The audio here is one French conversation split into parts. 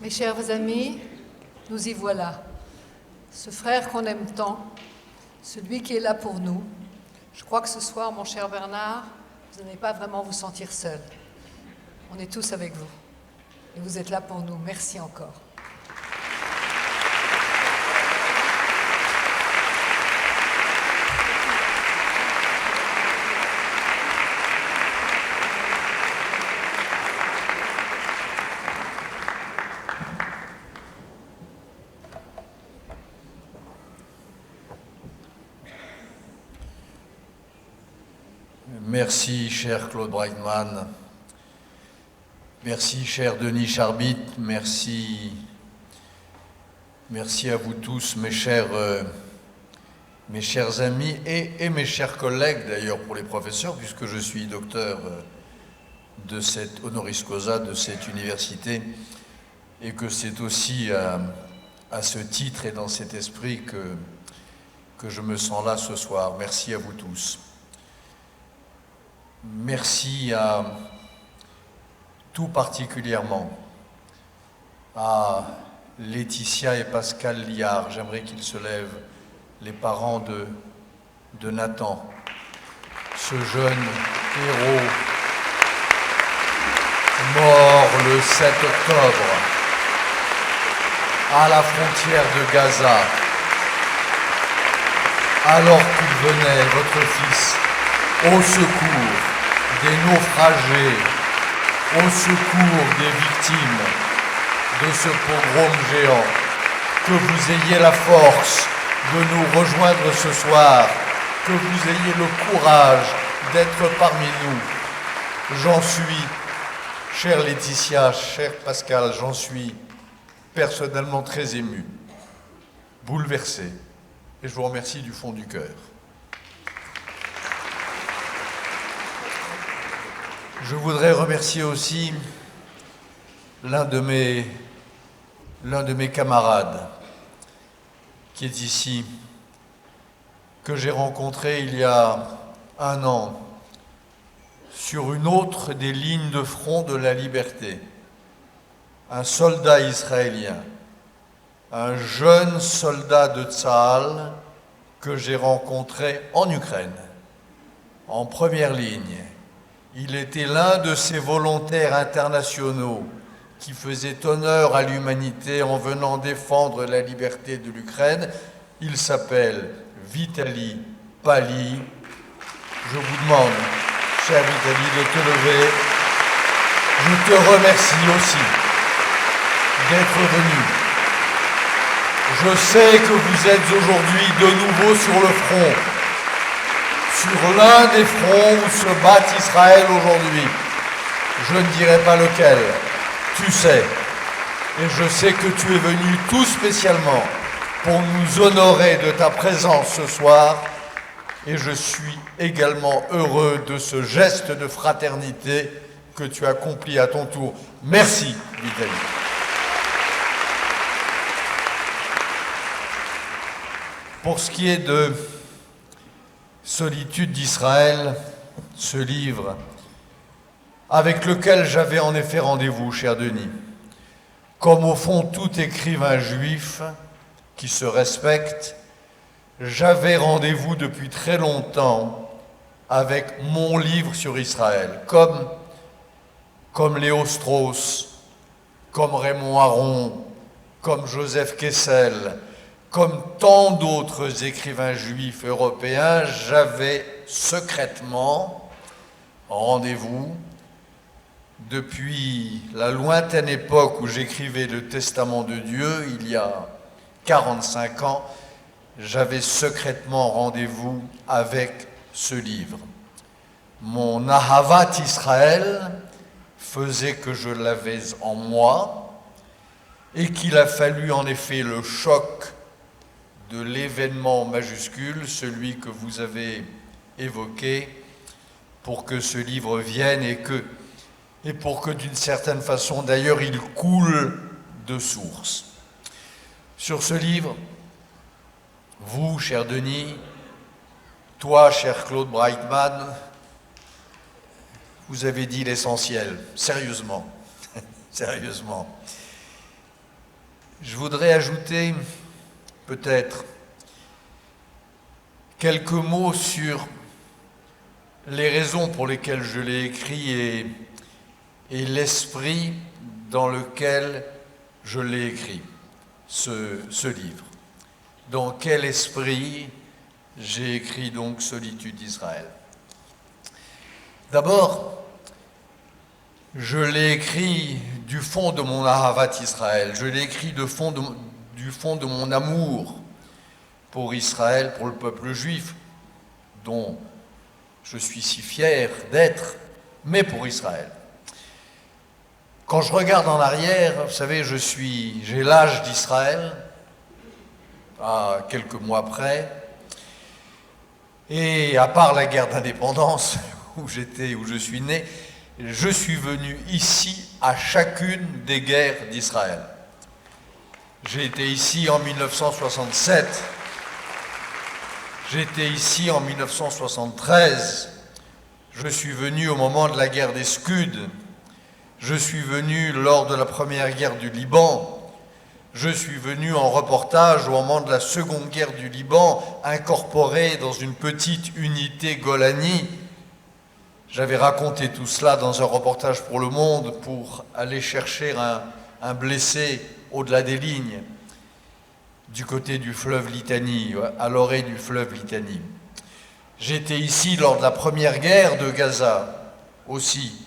Mes chers amis, nous y voilà. Ce frère qu'on aime tant, celui qui est là pour nous. Je crois que ce soir, mon cher Bernard, vous n'allez pas vraiment vous sentir seul. On est tous avec vous. Et vous êtes là pour nous. Merci encore. Merci, cher Claude Breitman. Merci, cher Denis Charbit. Merci à vous tous, mes chers amis et mes chers collègues, d'ailleurs, pour les professeurs, puisque je suis docteur de cette honoris causa de cette université, et que c'est aussi à ce titre et dans cet esprit que je me sens là ce soir. Merci à vous tous. Merci tout particulièrement à Laetitia et Pascal Liard. J'aimerais qu'ils se lèvent, les parents de Nathan, ce jeune héros mort le 7 octobre à la frontière de Gaza, alors qu'il venait, votre fils, au secours des naufragés, au secours des victimes de ce pogrom géant. Que vous ayez la force de nous rejoindre ce soir, que vous ayez le courage d'être parmi nous. J'en suis, chère Laetitia, cher Pascal, j'en suis personnellement très ému, bouleversé, et je vous remercie du fond du cœur. Je voudrais remercier aussi l'un de mes camarades qui est ici, que j'ai rencontré il y a 1 an sur une autre des lignes de front de la liberté, un soldat israélien, un jeune soldat de Tsahal que j'ai rencontré en Ukraine, en première ligne. Il était l'un de ces volontaires internationaux qui faisaient honneur à l'humanité en venant défendre la liberté de l'Ukraine. Il s'appelle Vitali Pali. Je vous demande, cher Vitali, de te lever. Je te remercie aussi d'être venu. Je sais que vous êtes aujourd'hui de nouveau sur le front, sur l'un des fronts où se bat Israël aujourd'hui. Je ne dirai pas lequel, tu sais. Et je sais que tu es venu tout spécialement pour nous honorer de ta présence ce soir. Et je suis également heureux de ce geste de fraternité que tu accomplis à ton tour. Merci, Vitali. Pour ce qui est de Solitude d'Israël, ce livre avec lequel j'avais en effet rendez-vous, cher Denis, comme au fond tout écrivain juif qui se respecte, j'avais rendez-vous depuis très longtemps avec mon livre sur Israël, comme Léo Strauss, comme Raymond Aron, comme Joseph Kessel, comme tant d'autres écrivains juifs européens, j'avais secrètement rendez-vous depuis la lointaine époque où j'écrivais le Testament de Dieu, il y a 45 ans, j'avais secrètement rendez-vous avec ce livre. Mon Ahavat Israël faisait que je l'avais en moi et qu'il a fallu en effet le choc de l'événement majuscule, celui que vous avez évoqué, pour que ce livre vienne et pour que d'une certaine façon, d'ailleurs, il coule de source. Sur ce livre, vous, cher Denis, toi, cher Claude Breitman, vous avez dit l'essentiel, sérieusement, sérieusement. Je voudrais ajouter peut-être quelques mots sur les raisons pour lesquelles je l'ai écrit et l'esprit dans lequel je l'ai écrit, ce livre. Dans quel esprit j'ai écrit donc Solitude d'Israël? D'abord, je l'ai écrit du fond de mon Ahavat Israël, je l'ai écrit du fond de mon amour pour Israël, pour le peuple juif, dont je suis si fier d'être, mais pour Israël. Quand je regarde en arrière, vous savez, j'ai l'âge d'Israël, à quelques mois près, et à part la guerre d'indépendance où je suis né, je suis venu ici à chacune des guerres d'Israël. J'ai été ici en 1967, j'étais ici en 1973, je suis venu au moment de la guerre des Scuds, je suis venu lors de la première guerre du Liban, je suis venu en reportage au moment de la seconde guerre du Liban, incorporé dans une petite unité Golani. J'avais raconté tout cela dans un reportage pour Le Monde pour aller chercher un blessé au-delà des lignes, du côté du fleuve Litani, à l'orée du fleuve Litani. J'étais ici lors de la première guerre de Gaza, aussi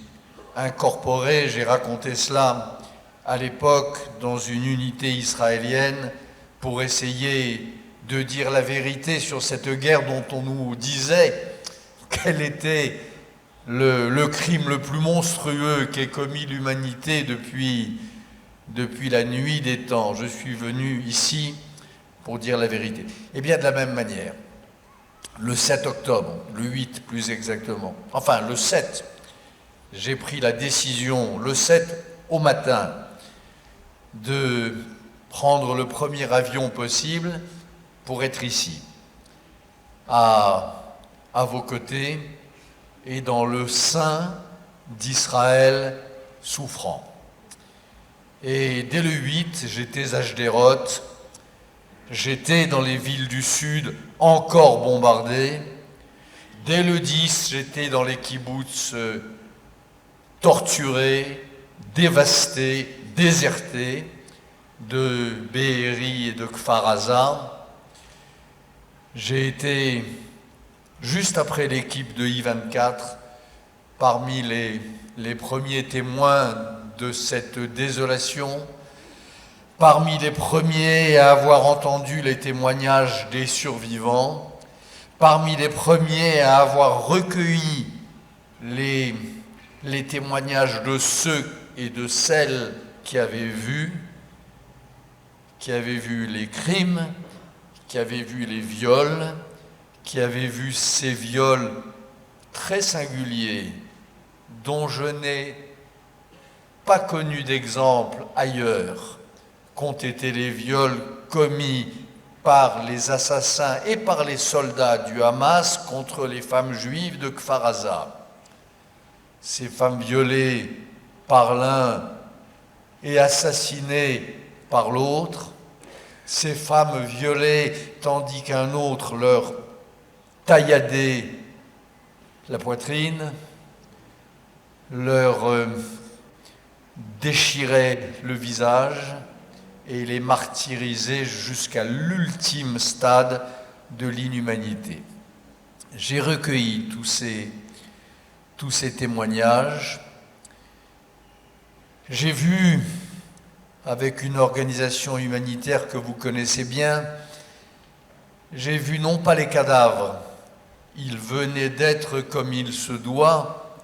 incorporé, j'ai raconté cela à l'époque dans une unité israélienne pour essayer de dire la vérité sur cette guerre dont on nous disait qu'elle était le crime le plus monstrueux qu'ait commis l'humanité depuis la nuit des temps. Je suis venu ici pour dire la vérité. Et bien de la même manière, le 7 octobre, le 8 plus exactement, enfin le 7, j'ai pris la décision, le 7 au matin, de prendre le premier avion possible pour être ici, à vos côtés et dans le sein d'Israël souffrant. Et dès le 8, j'étais à Sderot, j'étais dans les villes du sud encore bombardées. Dès le 10, j'étais dans les kibboutz torturés, dévastés, désertés de Be'eri et de Kfar Aza. J'ai été, juste après l'équipe de I-24, parmi les premiers témoins de cette désolation, parmi les premiers à avoir entendu les témoignages des survivants, parmi les premiers à avoir recueilli les témoignages de ceux et de celles qui avaient vu les crimes, qui avaient vu les viols, qui avaient vu ces viols très singuliers dont je n'ai pas connu d'exemple ailleurs, qu'ont été les viols commis par les assassins et par les soldats du Hamas contre les femmes juives de Kfar Aza. Ces femmes violées par l'un et assassinées par l'autre, ces femmes violées tandis qu'un autre leur tailladait la poitrine, leur déchirait le visage et les martyrisait jusqu'à l'ultime stade de l'inhumanité. J'ai recueilli tous ces témoignages. J'ai vu, avec une organisation humanitaire que vous connaissez bien, j'ai vu non pas les cadavres, ils venaient d'être comme il se doit,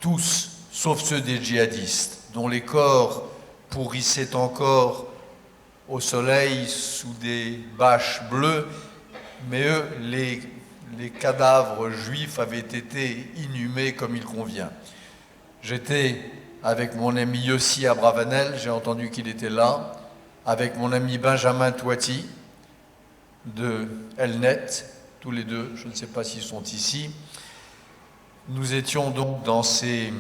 tous, sauf ceux des djihadistes, dont les corps pourrissaient encore au soleil sous des bâches bleues, mais eux, les cadavres juifs avaient été inhumés comme il convient. J'étais avec mon ami Yossi Abravanel, j'ai entendu qu'il était là, avec mon ami Benjamin Touati de Elnet, tous les deux, je ne sais pas s'ils sont ici. Nous étions donc dans ces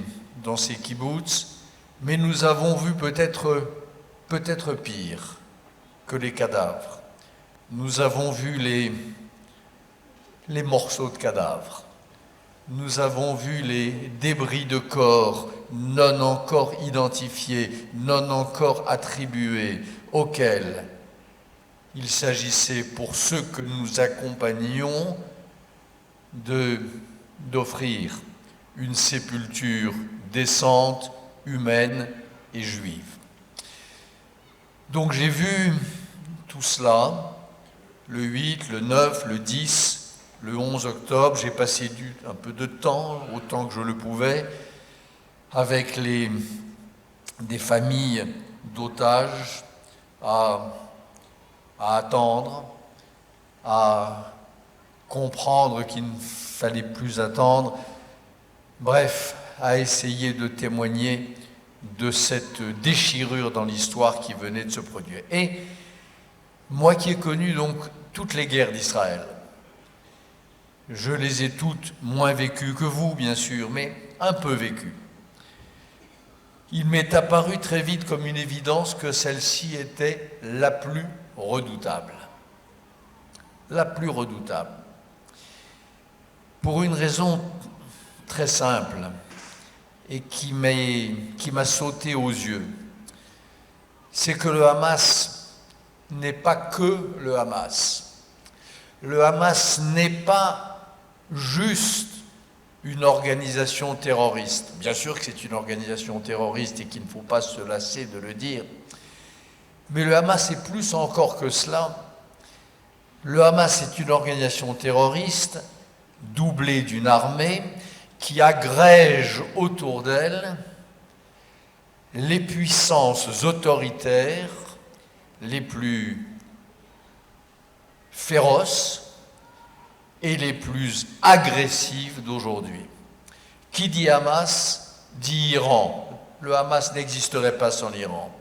kibbutz, mais nous avons vu peut-être pire. que les cadavres. Nous avons vu les morceaux de cadavres. Nous avons vu les débris de corps non encore identifiés, non encore attribués, auxquels il s'agissait pour ceux que nous accompagnions d'offrir une sépulture décente, humaine et juive. Donc j'ai vu tout cela, le 8, le 9, le 10, le 11 octobre, j'ai passé un peu de temps, autant que je le pouvais, avec des familles d'otages à attendre, à comprendre qu'il ne fallait plus attendre, bref, à essayer de témoigner de cette déchirure dans l'histoire qui venait de se produire. Et moi qui ai connu donc toutes les guerres d'Israël, je les ai toutes moins vécues que vous, bien sûr, mais un peu vécues. Il m'est apparu très vite comme une évidence que celle-ci était la plus redoutable. La plus redoutable. Pour une raison très simple et qui m'a sauté aux yeux. C'est que le Hamas n'est pas que le Hamas. Le Hamas n'est pas juste une organisation terroriste. Bien sûr que c'est une organisation terroriste et qu'il ne faut pas se lasser de le dire. Mais le Hamas est plus encore que cela. Le Hamas est une organisation terroriste doublée d'une armée qui agrège autour d'elle les puissances autoritaires les plus féroces et les plus agressives d'aujourd'hui. Qui dit Hamas, dit Iran. Le Hamas n'existerait pas sans l'Iran.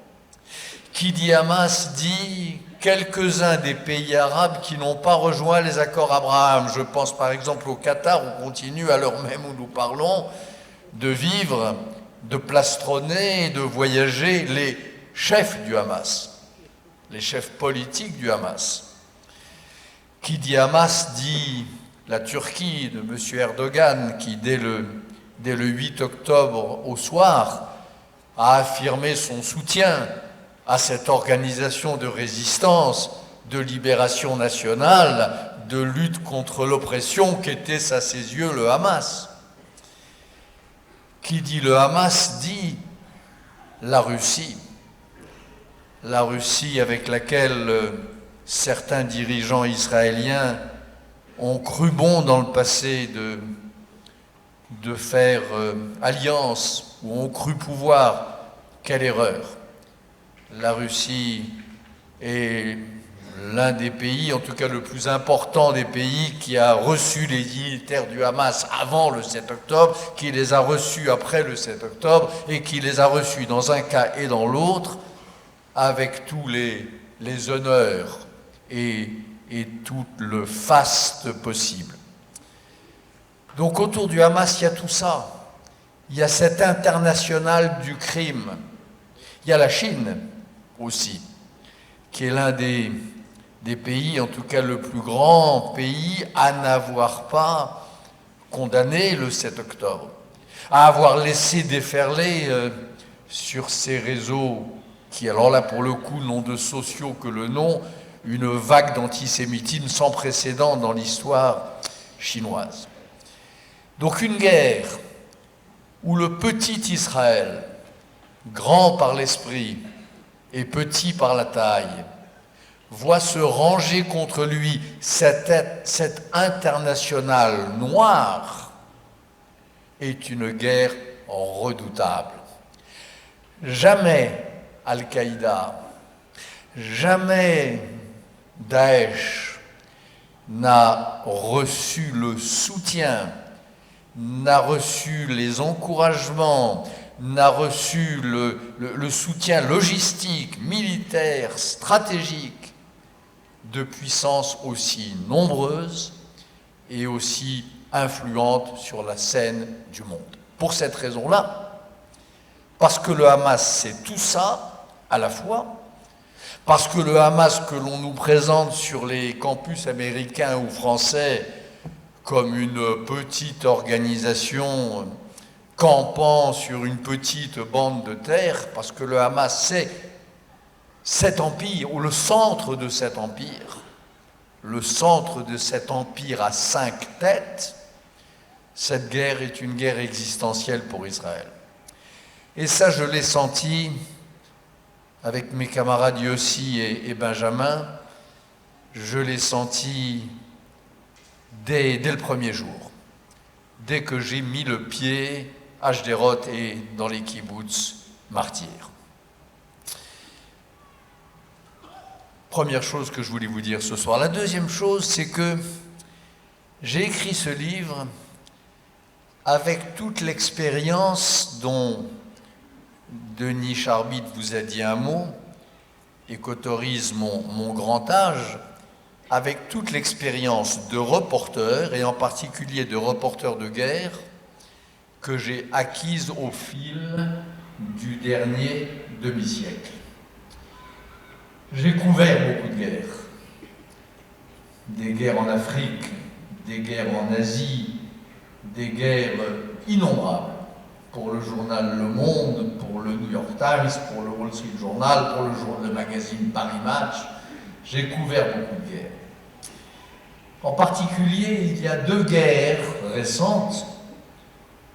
Qui dit Hamas, dit quelques-uns des pays arabes qui n'ont pas rejoint les accords Abraham. Je pense par exemple au Qatar, où continue à l'heure même où nous parlons de vivre, de plastronner, de voyager les chefs du Hamas, les chefs politiques du Hamas. Qui dit Hamas dit la Turquie de M. Erdogan, qui dès le 8 octobre au soir a affirmé son soutien à cette organisation de résistance, de libération nationale, de lutte contre l'oppression qu'était à ses yeux le Hamas. Qui dit le Hamas dit la Russie avec laquelle certains dirigeants israéliens ont cru bon dans le passé de faire alliance, ou ont cru pouvoir. Quelle erreur! La Russie est l'un des pays, en tout cas le plus important des pays, qui a reçu les militaires du Hamas avant le 7 octobre, qui les a reçus après le 7 octobre, et qui les a reçus dans un cas et dans l'autre, avec tous les honneurs et tout le faste possible. Donc autour du Hamas, il y a tout ça. Il y a cette internationale du crime. Il y a la Chine aussi, qui est l'un des pays, en tout cas le plus grand pays, à n'avoir pas condamné le 7 octobre, à avoir laissé déferler sur ces réseaux, qui alors là pour le coup n'ont de sociaux que le nom, une vague d'antisémitisme sans précédent dans l'histoire chinoise. Donc une guerre où le petit Israël, grand par l'esprit et petit par la taille, voit se ranger contre lui cette internationale noire, est une guerre redoutable. Jamais Al-Qaïda, jamais Daesh n'a reçu le soutien, n'a reçu les encouragements, n'a reçu le soutien logistique, militaire, stratégique de puissances aussi nombreuses et aussi influentes sur la scène du monde. Pour cette raison-là, parce que le Hamas c'est tout ça à la fois, Parce que le Hamas que l'on nous présente sur les campus américains ou français comme une petite organisation campant sur une petite bande de terre, parce que le Hamas, c'est cet empire, ou le centre de cet empire à 5 têtes, cette guerre est une guerre existentielle pour Israël. Et ça, je l'ai senti avec mes camarades Yossi et Benjamin, je l'ai senti dès le premier jour, dès que j'ai mis le pied à Sderot et dans les kibboutz martyrs. Première chose que je voulais vous dire ce soir. La deuxième chose, c'est que j'ai écrit ce livre avec toute l'expérience dont Denis Charbit vous a dit un mot et qu'autorise mon grand âge, avec toute l'expérience de reporter, et en particulier de reporter de guerre, que j'ai acquise au fil du dernier demi-siècle. J'ai couvert beaucoup de guerres. Des guerres en Afrique, des guerres en Asie, des guerres innombrables. Pour le journal Le Monde, pour le New York Times, pour le Wall Street Journal, pour le magazine Paris Match. J'ai couvert beaucoup de guerres. En particulier, il y a 2 guerres récentes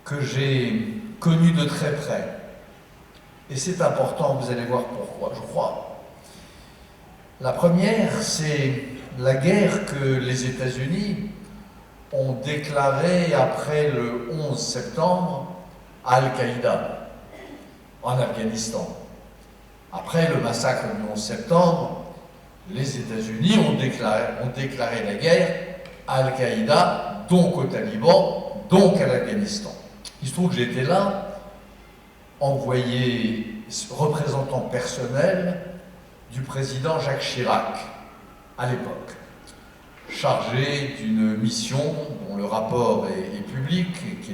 que j'ai connues de très près. Et c'est important, vous allez voir pourquoi, je crois. La première, c'est la guerre que les États-Unis ont déclarée après le 11 septembre à Al-Qaïda, en Afghanistan. Après le massacre du 11 septembre, les États-Unis ont déclaré la guerre à Al-Qaïda, donc aux talibans, donc à l'Afghanistan. Il se trouve que j'étais là, envoyé représentant personnel du président Jacques Chirac, à l'époque, chargé d'une mission dont le rapport est public, qui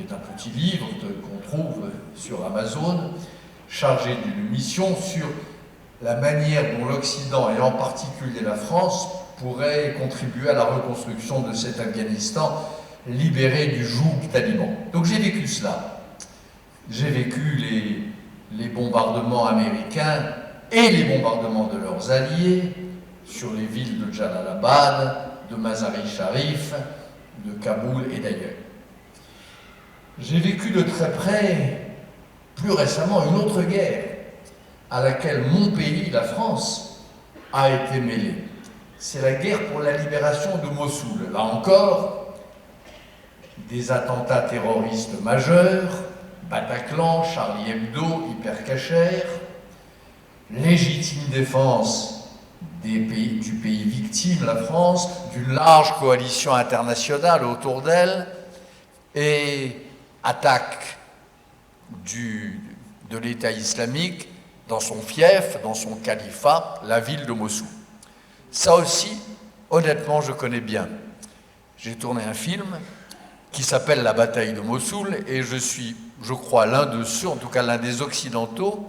est un petit livre qu'on trouve sur Amazon, chargé d'une mission sur la manière dont l'Occident, et en particulier la France, pourrait contribuer à la reconstruction de cet Afghanistan libéré du joug taliban. Donc j'ai vécu cela. J'ai vécu les bombardements américains et les bombardements de leurs alliés sur les villes de Jalalabad, de Mazar-i-Sharif, de Kaboul et d'ailleurs. J'ai vécu de très près, plus récemment, une autre guerre à laquelle mon pays, la France, a été mêlé. C'est la guerre pour la libération de Mossoul. Là encore, des attentats terroristes majeurs, Bataclan, Charlie Hebdo, Hyper Cacher, légitime défense du pays victime, la France, d'une large coalition internationale autour d'elle, et attaque de l'État islamique dans son fief, dans son califat, la ville de Mossoul. Ça aussi, honnêtement, je connais bien. J'ai tourné un film qui s'appelle La bataille de Mossoul, et je suis, je crois, l'un de ceux, en tout cas l'un des Occidentaux,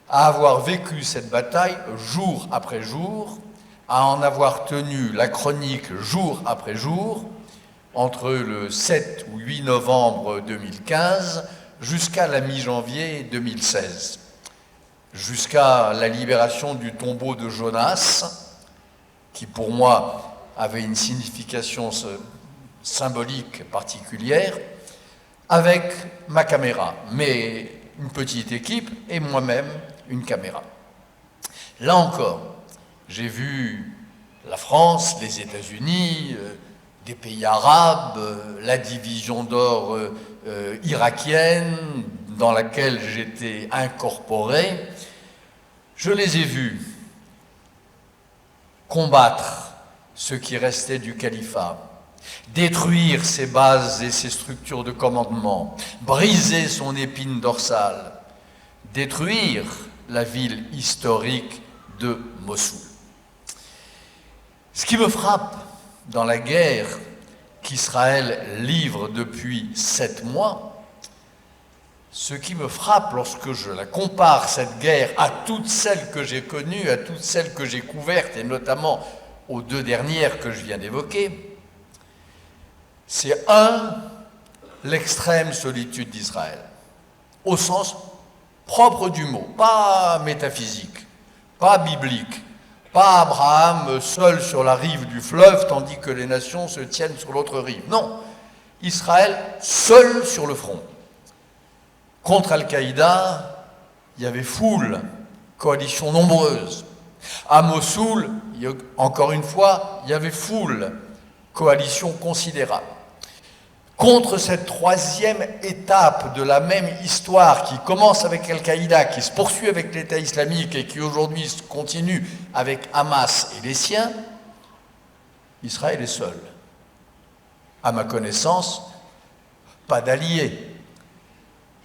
à avoir vécu cette bataille jour après jour, à en avoir tenu la chronique jour après jour, entre le 7 ou 8 novembre 2015 jusqu'à la mi-janvier 2016, jusqu'à la libération du tombeau de Jonas, qui pour moi avait une signification symbolique particulière, avec ma caméra, mais une petite équipe et moi-même une caméra. Là encore, j'ai vu la France, les États-Unis, des pays arabes, la division d'or irakienne dans laquelle j'étais incorporé. Je les ai vus combattre ce qui restait du califat, détruire ses bases et ses structures de commandement, briser son épine dorsale, détruire la ville historique de Mossoul. Ce qui me frappe dans la guerre qu'Israël livre depuis 7 mois, ce qui me frappe lorsque je la compare, cette guerre, à toutes celles que j'ai connues, à toutes celles que j'ai couvertes, et notamment aux 2 dernières que je viens d'évoquer, c'est l'extrême solitude d'Israël, au sens propre du mot, pas métaphysique, pas biblique, pas Abraham seul sur la rive du fleuve tandis que les nations se tiennent sur l'autre rive. Non, Israël seul sur le front. Contre Al-Qaïda, il y avait foule, coalition nombreuse. À Mossoul, encore une fois, il y avait foule, coalition considérable. Contre cette 3e étape de la même histoire qui commence avec Al-Qaïda, qui se poursuit avec l'État islamique et qui aujourd'hui continue avec Hamas et les siens, Israël est seul. À ma connaissance, pas d'alliés,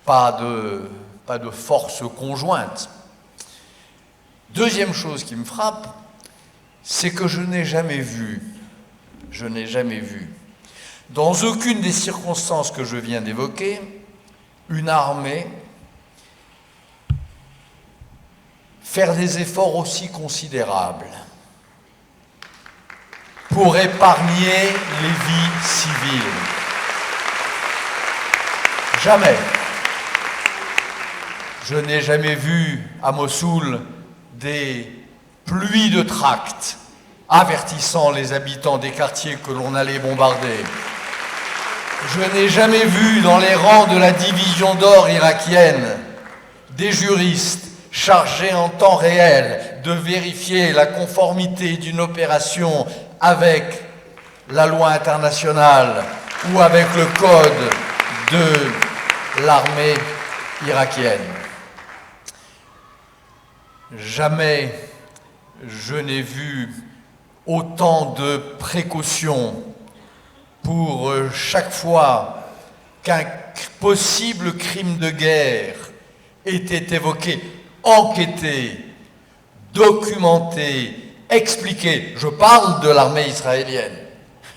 pas de force conjointe. Deuxième chose qui me frappe, c'est que je n'ai jamais vu, dans aucune des circonstances que je viens d'évoquer, une armée faire des efforts aussi considérables pour épargner les vies civiles. Jamais. Je n'ai jamais vu à Mossoul des pluies de tracts avertissant les habitants des quartiers que l'on allait bombarder. Je n'ai jamais vu dans les rangs de la division d'or irakienne des juristes chargés en temps réel de vérifier la conformité d'une opération avec la loi internationale ou avec le code de l'armée irakienne. Jamais je n'ai vu autant de précautions pour chaque fois qu'un possible crime de guerre était évoqué, enquêté, documenté, expliqué. Je parle de l'armée israélienne,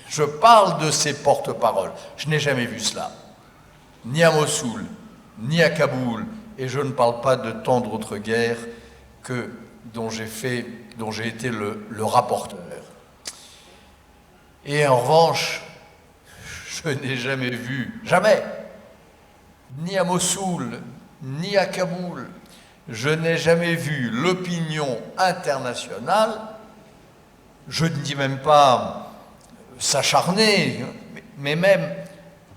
je parle de ses porte-paroles. Je n'ai jamais vu cela, ni à Mossoul, ni à Kaboul, et je ne parle pas de tant d'autres guerres dont j'ai été le rapporteur. Et en revanche, je n'ai jamais vu, jamais, ni à Mossoul, ni à Kaboul, je n'ai jamais vu l'opinion internationale, je ne dis même pas s'acharner, mais même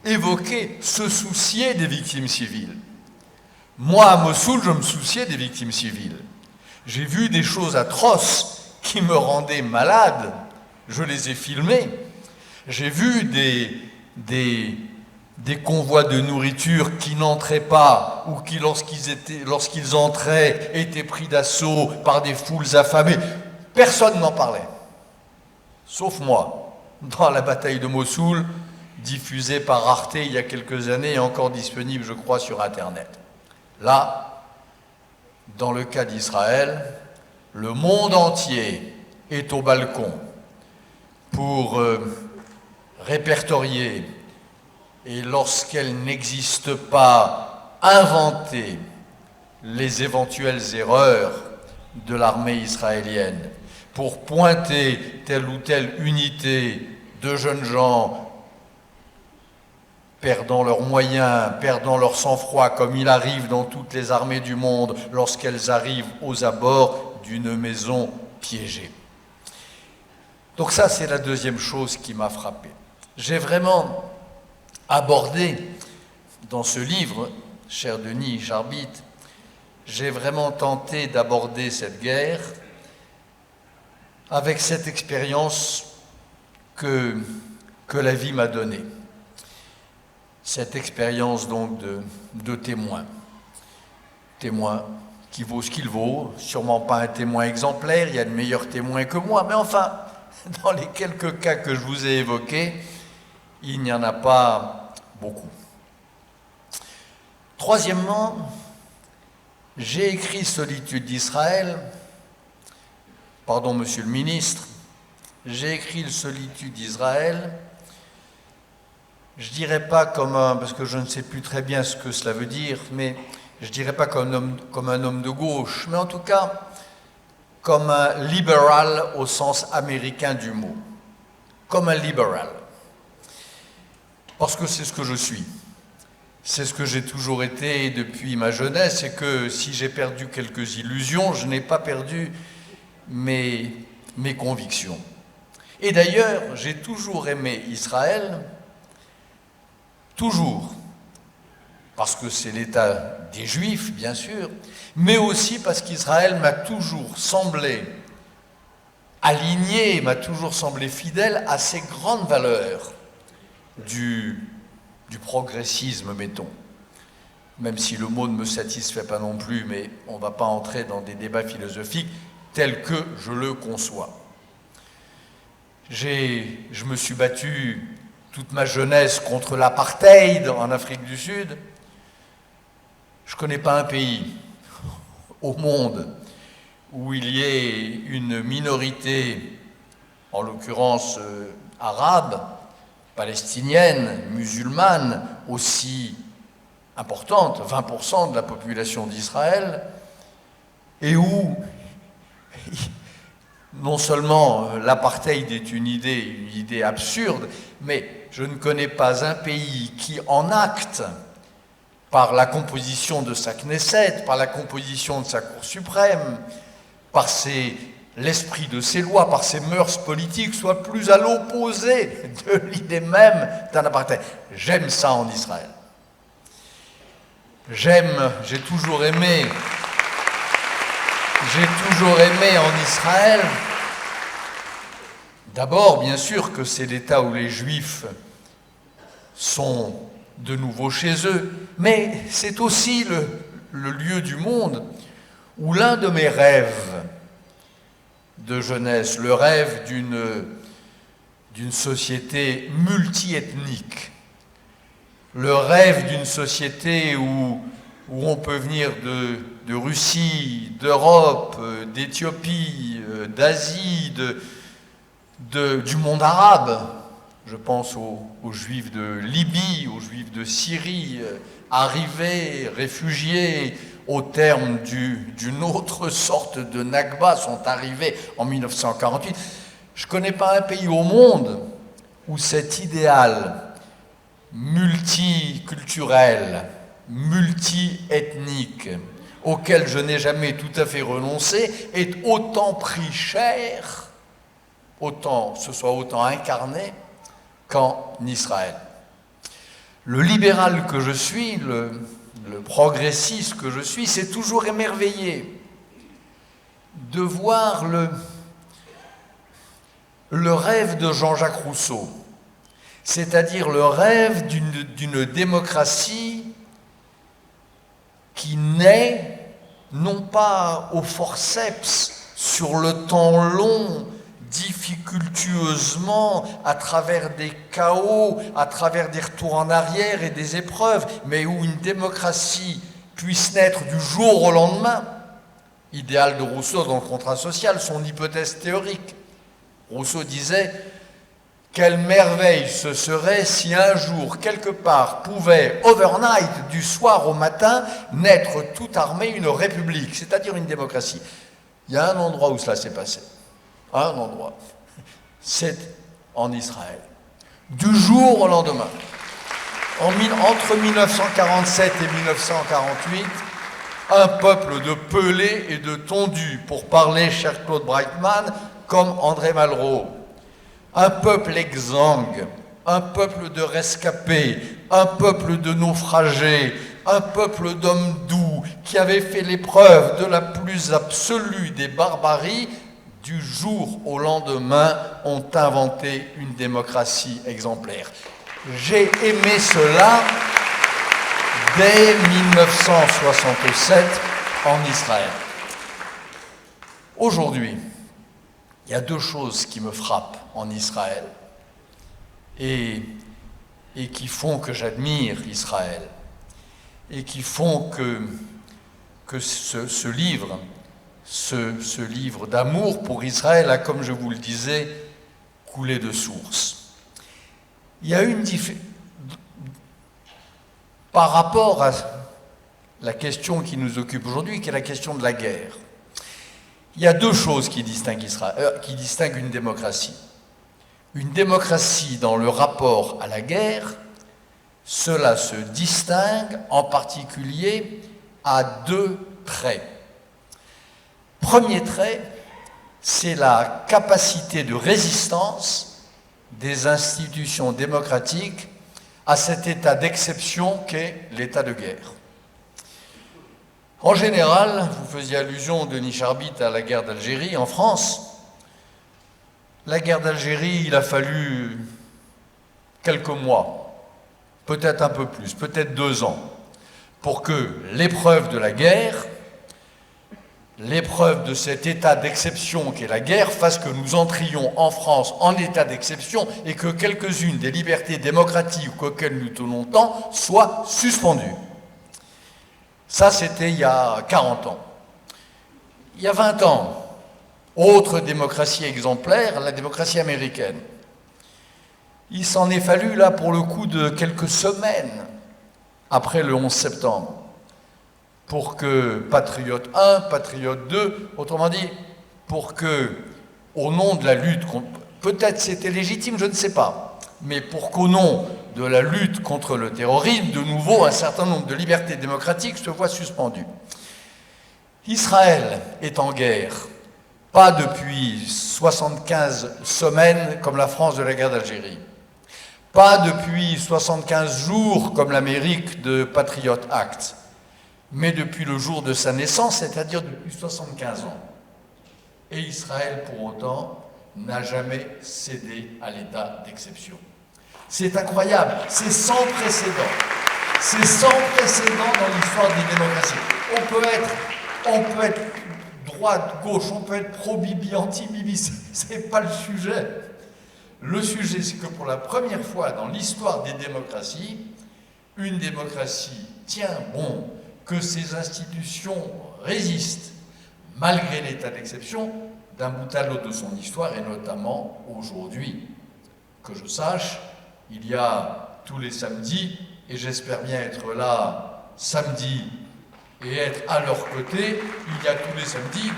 évoquer, se soucier des victimes civiles. Moi, à Mossoul, je me souciais des victimes civiles. J'ai vu des choses atroces qui me rendaient malade. Je les ai filmées. J'ai vu des convois de nourriture qui n'entraient pas ou qui, lorsqu'ils entraient, étaient pris d'assaut par des foules affamées. Personne n'en parlait, sauf moi, dans la bataille de Mossoul, diffusée par Arte il y a quelques années et encore disponible, je crois, sur Internet. Là, dans le cas d'Israël, le monde entier est au balcon pour répertorier et, lorsqu'elle n'existe pas, inventer les éventuelles erreurs de l'armée israélienne, pour pointer telle ou telle unité de jeunes gens perdant leurs moyens, perdant leur sang-froid, comme il arrive dans toutes les armées du monde lorsqu'elles arrivent aux abords d'une maison piégée. Donc ça, c'est la deuxième chose qui m'a frappé. J'ai vraiment abordé dans ce livre, cher Denis Charbit, j'ai vraiment tenté d'aborder cette guerre avec cette expérience que la vie m'a donnée. Cette expérience donc de témoin qui vaut ce qu'il vaut, sûrement pas un témoin exemplaire, il y a de meilleurs témoins que moi, mais enfin, dans les quelques cas que je vous ai évoqués, il n'y en a pas beaucoup. Troisièmement, j'ai écrit Solitude d'Israël, pardon monsieur le ministre, j'ai écrit Solitude d'Israël, je dirais pas comme un, parce que je ne sais plus très bien ce que cela veut dire, mais je dirais pas comme un homme de gauche, mais en tout cas comme un libéral au sens américain du mot, comme un libéral, parce que c'est ce que je suis. C'est ce que j'ai toujours été depuis ma jeunesse, et que si j'ai perdu quelques illusions, je n'ai pas perdu mes convictions. Et d'ailleurs, j'ai toujours aimé Israël, toujours, parce que c'est l'État des Juifs, bien sûr, mais aussi parce qu'Israël m'a toujours semblé aligné, m'a toujours semblé fidèle à ces grandes valeurs du progressisme, mettons. Même si le mot ne me satisfait pas non plus, mais on ne va pas entrer dans des débats philosophiques tels que je le conçois. Je me suis battu toute ma jeunesse contre l'apartheid en Afrique du Sud. Je ne connais pas un pays au monde où il y ait une minorité, en l'occurrence arabe, palestinienne, musulmane, aussi importante, 20% de la population d'Israël, et où non seulement l'apartheid est une idée absurde, mais je ne connais pas un pays qui, en acte, par la composition de sa Knesset, par la composition de sa Cour suprême, par l'esprit de ses lois, par ses mœurs politiques, soit plus à l'opposé de l'idée même d'un apartheid. J'aime ça en Israël. J'ai toujours aimé en Israël, d'abord, bien sûr, que c'est l'État où les Juifs sont de nouveau chez eux, mais c'est aussi le lieu du monde où l'un de mes rêves de jeunesse, le rêve d'une société multiethnique, le rêve d'une société où on peut venir de Russie, d'Europe, d'Éthiopie, d'Asie, du monde arabe. Je pense aux Juifs de Libye, aux Juifs de Syrie, arrivés, réfugiés, au terme d'une autre sorte de Nakba, sont arrivés en 1948. Je ne connais pas un pays au monde où cet idéal multiculturel, multiethnique, auquel je n'ai jamais tout à fait renoncé, est autant pris cher, se soit autant incarné qu'en Israël. Le libéral que je suis, le progressiste que je suis, s'est toujours émerveillé de voir le rêve de Jean-Jacques Rousseau, c'est-à-dire le rêve d'une démocratie qui naît non pas au forceps, sur le temps long, difficultueusement, à travers des chaos, à travers des retours en arrière et des épreuves, mais où une démocratie puisse naître du jour au lendemain. Idéal de Rousseau dans le contrat social, son hypothèse théorique. Rousseau disait « Quelle merveille ce serait si un jour, quelque part, pouvait, overnight, du soir au matin, naître toute armée une république, c'est-à-dire une démocratie. » Il y a un endroit où cela s'est passé. Un endroit, c'est en Israël. Du jour au lendemain, entre 1947 et 1948, un peuple de pelés et de tondus, pour parler, cher Claude Breitman, comme André Malraux. Un peuple exsangue, un peuple de rescapés, un peuple de naufragés, un peuple d'hommes doux qui avait fait l'épreuve de la plus absolue des barbaries. Du jour au lendemain, ont inventé une démocratie exemplaire. J'ai aimé cela dès 1967 en Israël. Aujourd'hui, il y a deux choses qui me frappent en Israël et qui font que j'admire Israël et qui font que ce livre d'amour pour Israël a, comme je vous le disais, coulé de source. Il y a par rapport à la question qui nous occupe aujourd'hui, qui est la question de la guerre. Il y a deux choses qui distinguent une démocratie. Une démocratie dans le rapport à la guerre, cela se distingue en particulier à deux traits. Premier trait, c'est la capacité de résistance des institutions démocratiques à cet état d'exception qu'est l'état de guerre. En général, vous faisiez allusion, Denis Charbit, à la guerre d'Algérie en France. La guerre d'Algérie, il a fallu quelques mois, peut-être un peu plus, peut-être 2 ans, pour que l'épreuve de la guerre, l'épreuve de cet état d'exception qu'est la guerre, fasse que nous entrions en France en état d'exception et que quelques-unes des libertés démocratiques auxquelles nous tenons tant soient suspendues. Ça, c'était il y a 40 ans. Il y a 20 ans, autre démocratie exemplaire, la démocratie américaine. Il s'en est fallu, là, pour le coup, de quelques semaines après le 11 septembre, pour que Patriote 1, Patriote 2, autrement dit, pour que, au nom de la lutte, peut-être c'était légitime, je ne sais pas, mais pour qu'au nom de la lutte contre le terrorisme, de nouveau, un certain nombre de libertés démocratiques se voient suspendues. Israël est en guerre, pas depuis 75 semaines comme la France de la guerre d'Algérie, pas depuis 75 jours comme l'Amérique de Patriot Act, mais depuis le jour de sa naissance, c'est-à-dire depuis 75 ans. Et Israël, pour autant, n'a jamais cédé à l'état d'exception. C'est incroyable, c'est sans précédent. C'est sans précédent dans l'histoire des démocraties. On peut être droite, gauche, on peut être pro-Bibi, anti-Bibi, c'est pas le sujet. Le sujet, c'est que pour la première fois dans l'histoire des démocraties, une démocratie tient bon, que ses institutions résistent, malgré l'état d'exception, d'un bout à l'autre de son histoire, et notamment aujourd'hui. Que je sache, il y a tous les samedis, et j'espère bien être là samedi et être à leur côté, il y a tous les samedis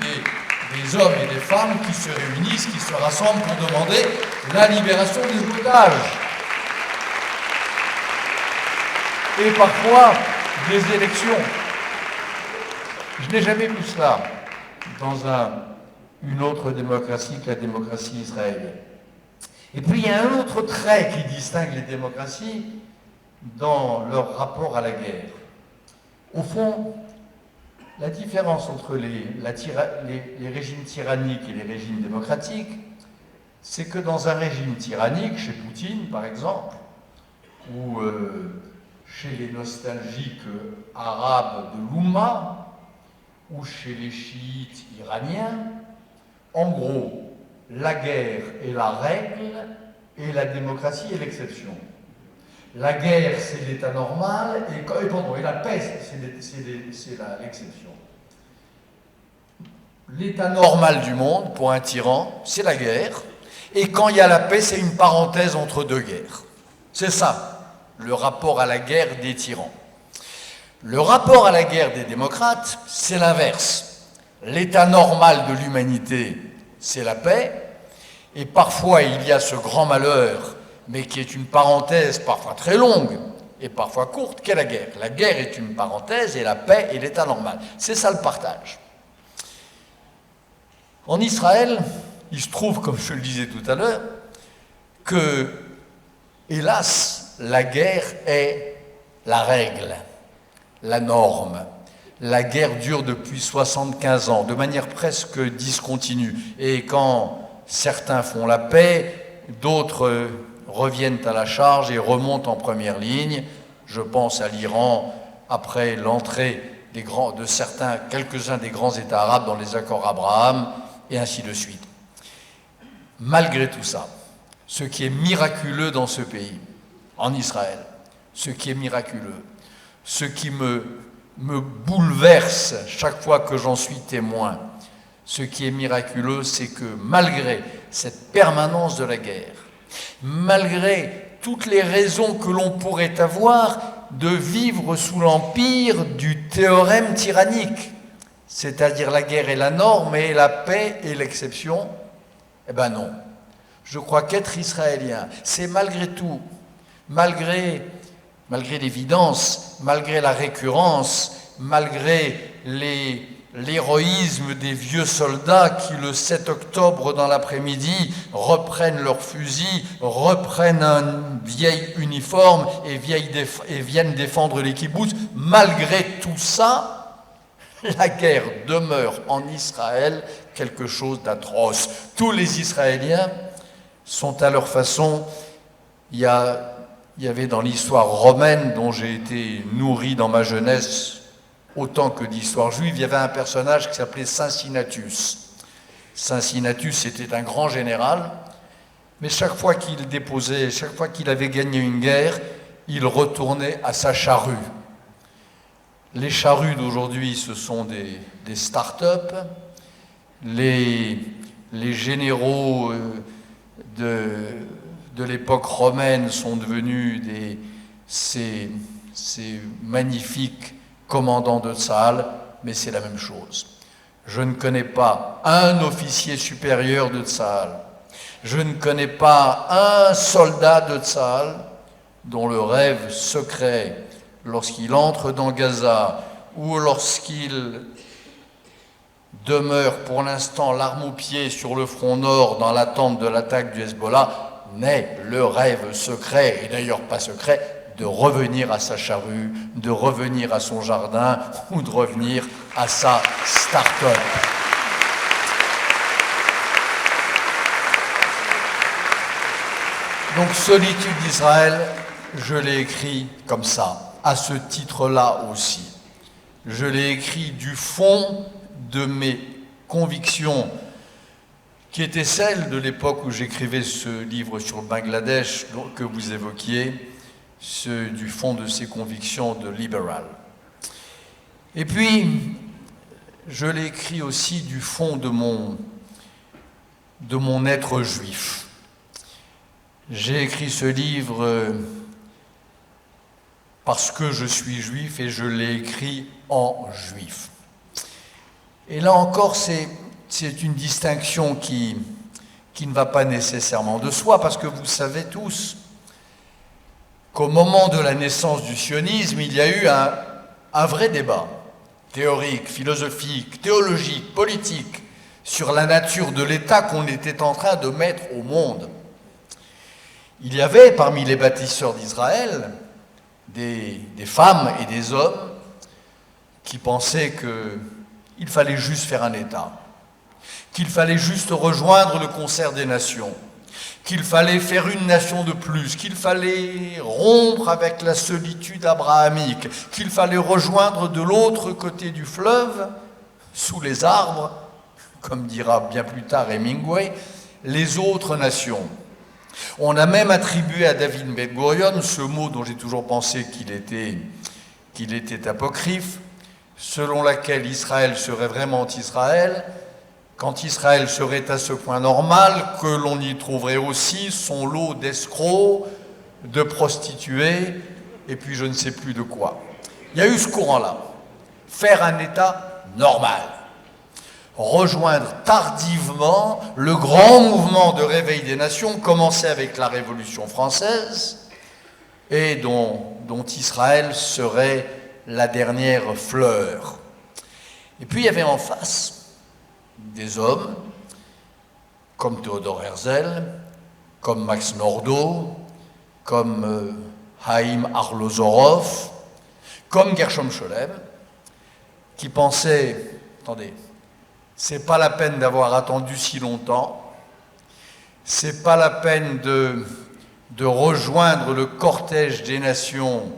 des hommes et des femmes qui se réunissent, qui se rassemblent pour demander la libération des otages. Et parfois, des élections. Je n'ai jamais vu cela dans une autre démocratie que la démocratie israélienne. Et puis il y a un autre trait qui distingue les démocraties dans leur rapport à la guerre. Au fond, la différence entre les régimes tyranniques et les régimes démocratiques, c'est que dans un régime tyrannique, chez Poutine par exemple, ou chez les nostalgiques arabes de l'Oumma, ou chez les chiites iraniens, en gros, la guerre est la règle et la démocratie est l'exception. La guerre, c'est l'état normal, et la paix, c'est l'exception. L'état normal du monde, pour un tyran, c'est la guerre, et quand il y a la paix, c'est une parenthèse entre deux guerres. C'est ça, le rapport à la guerre des tyrans. Le rapport à la guerre des démocrates, c'est l'inverse. L'état normal de l'humanité, c'est la paix, et parfois il y a ce grand malheur, mais qui est une parenthèse parfois très longue et parfois courte, qu'est la guerre. La guerre est une parenthèse et la paix est l'état normal. C'est ça le partage. En Israël, il se trouve, comme je le disais tout à l'heure, que, hélas, la guerre est la règle, la norme. La guerre dure depuis 75 ans, de manière presque discontinue. Et quand certains font la paix, d'autres reviennent à la charge et remontent en première ligne. Je pense à l'Iran, après l'entrée de quelques-uns des grands États arabes dans les accords Abraham, et ainsi de suite. Malgré tout ça, ce qui est miraculeux dans ce pays, en Israël, ce qui est miraculeux, ce qui me bouleverse chaque fois que j'en suis témoin, ce qui est miraculeux, c'est que malgré cette permanence de la guerre, malgré toutes les raisons que l'on pourrait avoir de vivre sous l'empire du théorème tyrannique, c'est-à-dire la guerre est la norme et la paix est l'exception. Eh bien non. Je crois qu'être israélien, c'est malgré tout, malgré l'évidence, malgré la récurrence, malgré l'héroïsme des vieux soldats qui, le 7 octobre dans l'après-midi, reprennent leurs fusils, reprennent un vieil uniforme et viennent défendre les kibboutz, malgré tout ça, la guerre demeure en Israël quelque chose d'atroce. Tous les Israéliens sont à leur façon. Il y avait dans l'histoire romaine, dont j'ai été nourri dans ma jeunesse, autant que d'histoire juive, il y avait un personnage qui s'appelait Cincinnatus. Cincinnatus était un grand général, mais chaque fois qu'il avait gagné une guerre, il retournait à sa charrue. Les charrues d'aujourd'hui, ce sont des start-up. Les généraux de l'époque romaine sont devenus ces magnifiques commandants de Tsahal, mais c'est la même chose. Je ne connais pas un officier supérieur de Tsahal, je ne connais pas un soldat de Tsahal dont le rêve secret, lorsqu'il entre dans Gaza ou lorsqu'il demeure pour l'instant l'arme au pied sur le front nord dans l'attente de l'attaque du Hezbollah, n'est le rêve secret, et d'ailleurs pas secret, de revenir à sa charrue, de revenir à son jardin ou de revenir à sa start-up. Donc Solitude d'Israël, je l'ai écrit comme ça, à ce titre-là aussi. Je l'ai écrit du fond de mes convictions qui étaient celles de l'époque où j'écrivais ce livre sur le Bangladesh que vous évoquiez, du fond de ces convictions de libéral. Et puis, je l'ai écrit aussi du fond de mon être juif. J'ai écrit ce livre parce que je suis juif et je l'ai écrit en juif. Et là encore, c'est une distinction qui ne va pas nécessairement de soi, parce que vous savez tous qu'au moment de la naissance du sionisme, il y a eu un vrai débat théorique, philosophique, théologique, politique sur la nature de l'État qu'on était en train de mettre au monde. Il y avait parmi les bâtisseurs d'Israël des femmes et des hommes qui pensaient qu'il fallait juste faire un État, qu'il fallait juste rejoindre le concert des nations, qu'il fallait faire une nation de plus, qu'il fallait rompre avec la solitude abrahamique, qu'il fallait rejoindre de l'autre côté du fleuve, sous les arbres, comme dira bien plus tard Hemingway, les autres nations. On a même attribué à David Ben-Gurion ce mot dont j'ai toujours pensé qu'il était apocryphe, selon laquelle Israël serait vraiment Israël, quand Israël serait à ce point normal que l'on y trouverait aussi son lot d'escrocs, de prostituées, et puis je ne sais plus de quoi. Il y a eu ce courant-là. Faire un État normal. Rejoindre tardivement le grand mouvement de réveil des nations, commencé avec la Révolution française, et dont Israël serait la dernière fleur. Et puis il y avait en face des hommes comme Theodor Herzl, comme Max Nordau, comme Haïm Arlozorov, comme Gershom Scholem, qui pensaient, attendez, c'est pas la peine d'avoir attendu si longtemps, c'est pas la peine de rejoindre le cortège des nations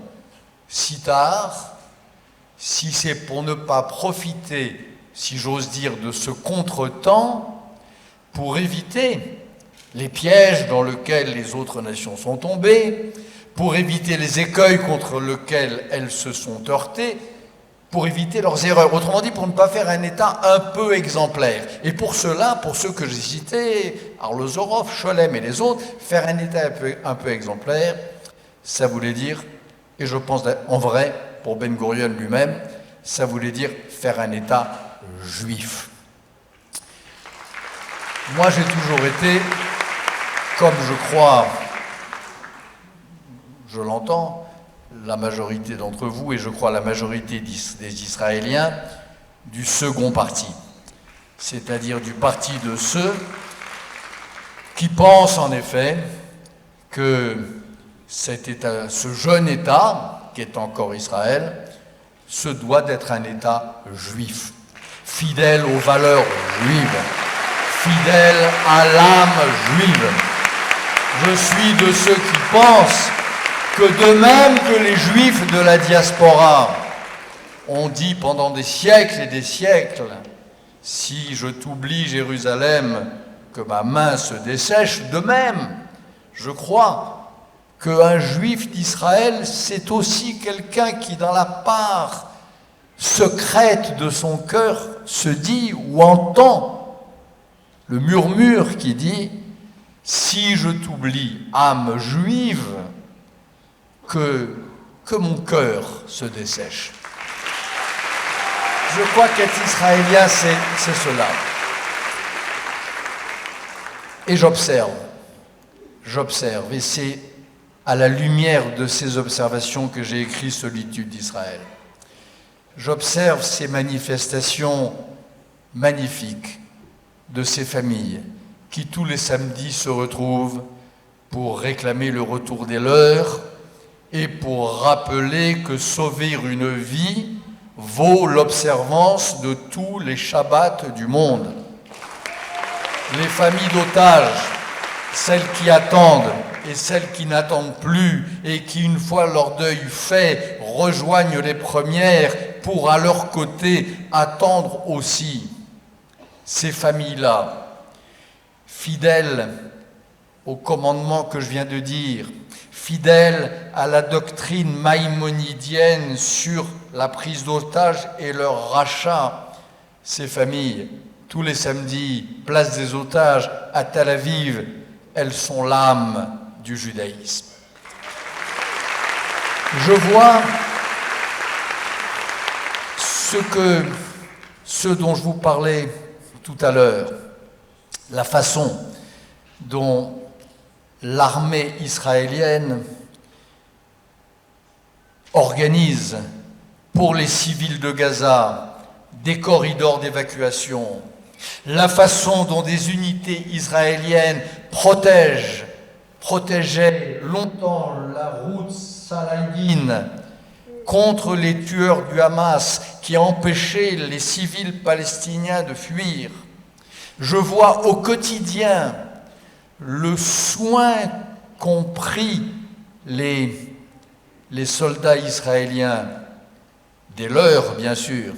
si tard, si c'est pour ne pas profiter, si j'ose dire, de ce contretemps, pour éviter les pièges dans lesquels les autres nations sont tombées, pour éviter les écueils contre lesquels elles se sont heurtées, pour éviter leurs erreurs. Autrement dit, pour ne pas faire un État un peu exemplaire. Et pour cela, pour ceux que j'ai cités, Arlozorov, Scholem et les autres, faire un État un peu exemplaire, ça voulait dire Et je pense en vrai, pour Ben Gurion lui-même, ça voulait dire faire un État juif. Moi, j'ai toujours été, comme je crois, je l'entends, la majorité d'entre vous, et je crois la majorité des Israéliens, du second parti, c'est-à-dire du parti de ceux qui pensent en effet que ce jeune État, qui est encore Israël, se doit d'être un État juif, fidèle aux valeurs juives, fidèle à l'âme juive. Je suis de ceux qui pensent que de même que les Juifs de la diaspora ont dit pendant des siècles et des siècles, si je t'oublie Jérusalem, que ma main se dessèche, de même, je crois qu'un Juif d'Israël, c'est aussi quelqu'un qui, dans la part secrète de son cœur, se dit ou entend le murmure qui dit « Si je t'oublie, âme juive, que mon cœur se dessèche. » Je crois qu'être israélien, c'est cela. Et j'observe, et c'est à la lumière de ces observations que j'ai écrit Solitude d'Israël. J'observe ces manifestations magnifiques de ces familles qui tous les samedis se retrouvent pour réclamer le retour des leurs et pour rappeler que sauver une vie vaut l'observance de tous les Shabbats du monde. Les familles d'otages, celles qui attendent et celles qui n'attendent plus et qui, une fois leur deuil fait, rejoignent les premières pour, à leur côté, attendre aussi. Ces familles-là, fidèles au commandement que je viens de dire, fidèles à la doctrine maïmonidienne sur la prise d'otages et leur rachat, ces familles, tous les samedis, place des otages à Tel Aviv, elles sont l'âme du judaïsme. Je vois ce dont je vous parlais tout à l'heure, la façon dont l'armée israélienne organise pour les civils de Gaza des corridors d'évacuation, la façon dont des unités israéliennes protégeaient longtemps la route Saladin contre les tueurs du Hamas qui empêchaient les civils palestiniens de fuir. Je vois au quotidien le soin qu'ont pris les soldats israéliens, des leurs bien sûr,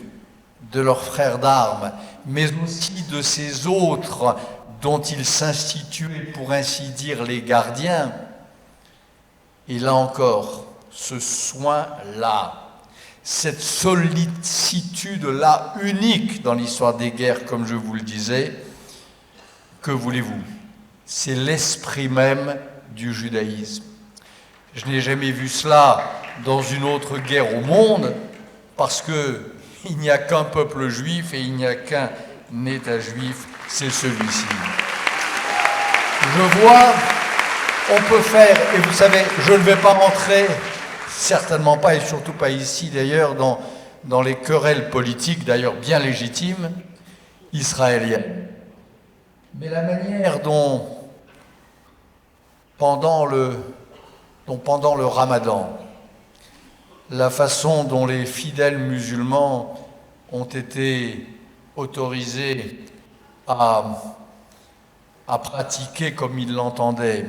de leurs frères d'armes, mais aussi de ces autres dont ils s'instituaient, pour ainsi dire, les gardiens. Et là encore, ce soin-là, cette sollicitude-là, unique dans l'histoire des guerres, comme je vous le disais, que voulez-vous? C'est l'esprit même du judaïsme. Je n'ai jamais vu cela dans une autre guerre au monde, parce qu'il n'y a qu'un peuple juif et il n'y a qu'un État juif, c'est celui-ci. Je vois, on peut faire, et vous savez, je ne vais pas rentrer, certainement pas, et surtout pas ici d'ailleurs, dans les querelles politiques, d'ailleurs bien légitimes, israéliennes. Mais la manière dont pendant le Ramadan, la façon dont les fidèles musulmans ont été autorisés à pratiquer comme ils l'entendaient,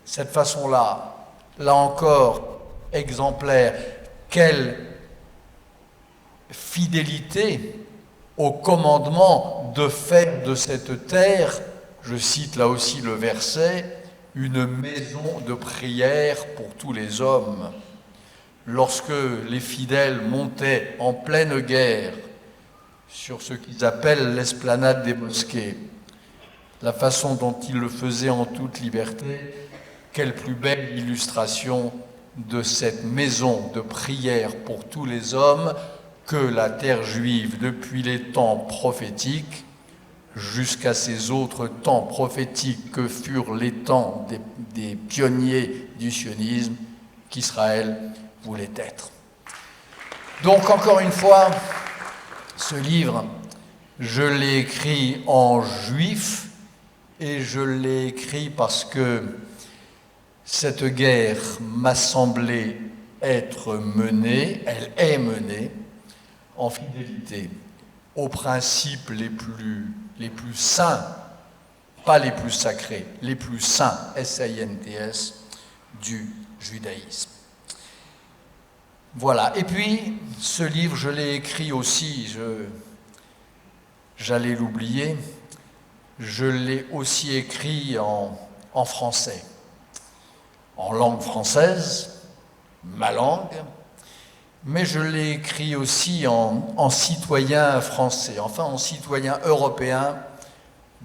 cette façon-là, là encore, exemplaire, quelle fidélité au commandement de faire de cette terre, je cite là aussi le verset, une maison de prière pour tous les hommes. Lorsque les fidèles montaient en pleine guerre sur ce qu'ils appellent l'esplanade des mosquées, la façon dont ils le faisaient en toute liberté, quelle plus belle illustration de cette maison de prière pour tous les hommes que la terre juive, depuis les temps prophétiques, jusqu'à ces autres temps prophétiques que furent les temps des pionniers du sionisme, qu'Israël voulait être. Donc, encore une fois, ce livre, je l'ai écrit en juif, et je l'ai écrit parce que cette guerre m'a semblé être menée, elle est menée, en fidélité aux principes les plus saints, pas les plus sacrés, les plus saints, S-A-I-N-T-S, du judaïsme. Voilà. Et puis, ce livre, je l'ai écrit aussi, j'allais l'oublier, je l'ai aussi écrit en français, en langue française, ma langue, mais je l'ai écrit aussi en citoyen français, enfin en citoyen européen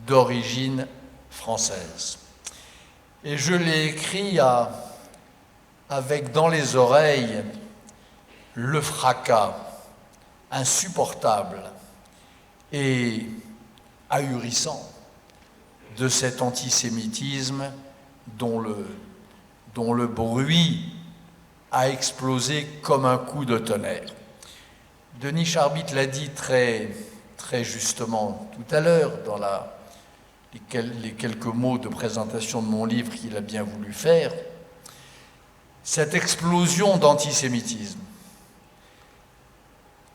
d'origine française. Et je l'ai écrit avec dans les oreilles le fracas insupportable et ahurissant de cet antisémitisme dont le bruit a explosé comme un coup de tonnerre. Denis Charbit l'a dit très, très justement tout à l'heure dans les quelques mots de présentation de mon livre qu'il a bien voulu faire. Cette explosion d'antisémitisme,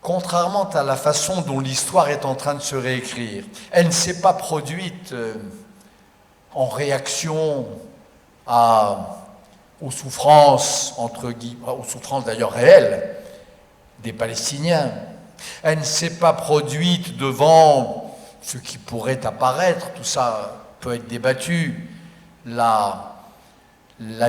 contrairement à la façon dont l'histoire est en train de se réécrire, elle ne s'est pas produite en réaction aux souffrances, aux souffrances d'ailleurs réelles, des Palestiniens. Elle ne s'est pas produite devant ce qui pourrait apparaître, tout ça peut être débattu, la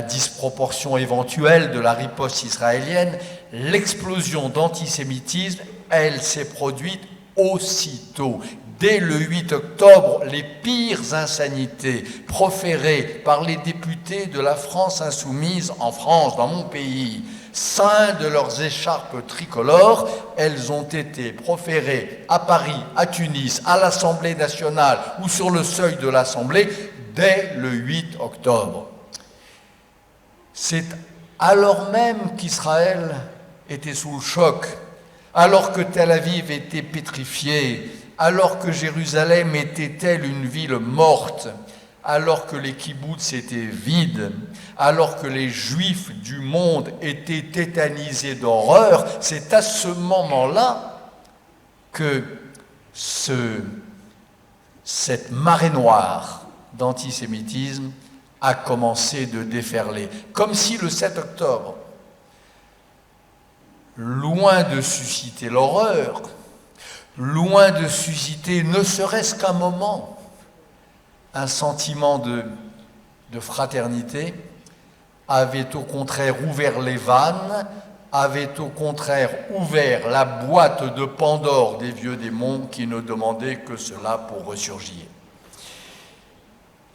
disproportion éventuelle de la riposte israélienne. L'explosion d'antisémitisme, elle s'est produite aussitôt. Dès le 8 octobre, les pires insanités proférées par les députés de la France insoumise en France, dans mon pays, ceints de leurs écharpes tricolores, elles ont été proférées à Paris, à Tunis, à l'Assemblée nationale ou sur le seuil de l'Assemblée dès le 8 octobre. C'est alors même qu'Israël était sous le choc, alors que Tel Aviv était pétrifiée, alors que Jérusalem était telle une ville morte, alors que les kibboutz étaient vides, alors que les Juifs du monde étaient tétanisés d'horreur, c'est à ce moment-là que cette marée noire d'antisémitisme a commencé de déferler. Comme si le 7 octobre, loin de susciter l'horreur, loin de susciter, ne serait-ce qu'un moment, un sentiment de fraternité, avait au contraire ouvert les vannes, avait au contraire ouvert la boîte de Pandore des vieux démons qui ne demandaient que cela pour ressurgir.